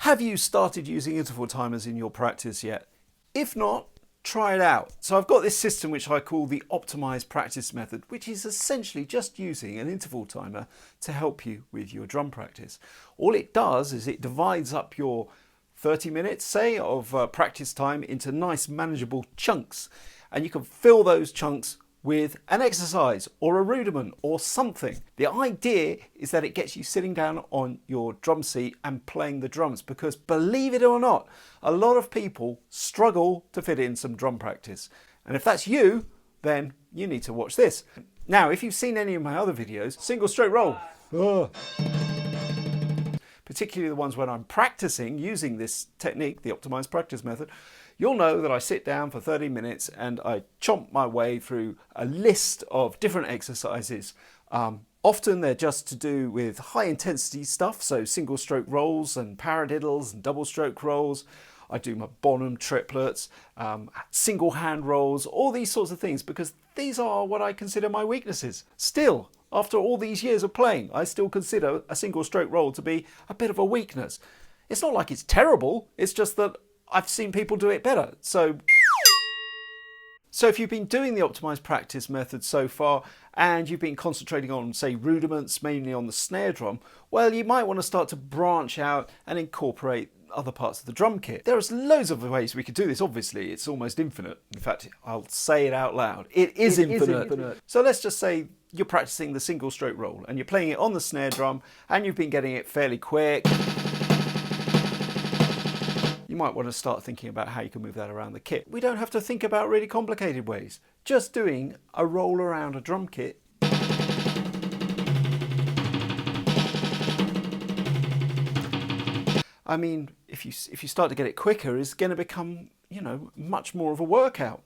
Have you started using interval timers in your practice yet? If not, try it out. So I've got this system which I call the Optimised Practise Method, which is essentially just using an interval timer to help you with your drum practice. All it does is it divides up your 30 minutes, say, of practice time into nice manageable chunks, and you can fill those chunks with an exercise or a rudiment or something. The idea is that it gets you sitting down on your drum seat and playing the drums, because believe it or not, a lot of people struggle to fit in some drum practice. And if that's you, then you need to watch this. Now, if you've seen any of my other videos, single stroke roll, particularly the ones when I'm practicing using this technique, the Optimised Practise Method, you'll know that I sit down for 30 minutes and I chomp my way through a list of different exercises. Often they're just to do with high intensity stuff, so single stroke rolls and paradiddles and double stroke rolls. I do my Bonham triplets, single hand rolls, all these sorts of things, because these are what I consider my weaknesses. Still, after all these years of playing, I still consider a single stroke roll to be a bit of a weakness. It's not like it's terrible, it's just that I've seen people do it better. So if you've been doing the Optimised Practise Method so far and you've been concentrating on, say, rudiments, mainly on the snare drum, well, you might want to start to branch out and incorporate other parts of the drum kit. There's loads of ways we could do this, obviously. It's almost infinite. In fact, I'll say it out loud. It is infinite. So let's just say you're practicing the single stroke roll and you're playing it on the snare drum and you've been getting it fairly quick. You might want to start thinking about how you can move that around the kit. We don't have to think about really complicated ways. Just doing a roll around a drum kit. I mean, if you start to get it quicker, it's going to become, you know, much more of a workout.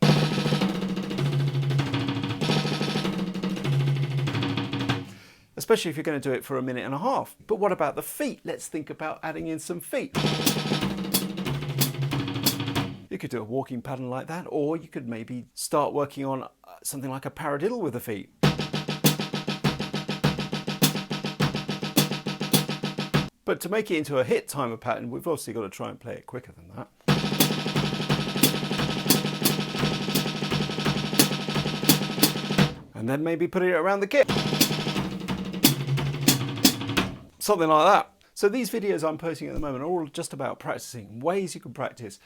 Especially if you're going to do it for a minute and a half. But what about the feet? Let's think about adding in some feet. You could do a walking pattern like that, or you could maybe start working on something like a paradiddle with the feet. But to make it into a hit timer pattern, we've obviously got to try and play it quicker than that. And then maybe put it around the kit. Something like that. So these videos I'm posting at the moment are all just about practicing, ways you can practice,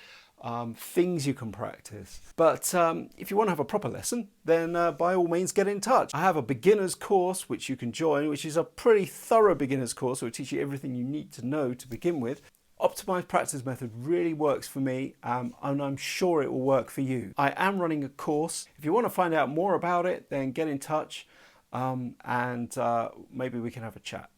things you can practice. But if you want to have a proper lesson, then by all means get in touch. I have a beginner's course which you can join, which is a pretty thorough beginner's course. It will teach you everything you need to know to begin with. Optimised Practise Method really works for me, and I'm sure it will work for you. I am running a course. If you want to find out more about it, then get in touch and maybe we can have a chat.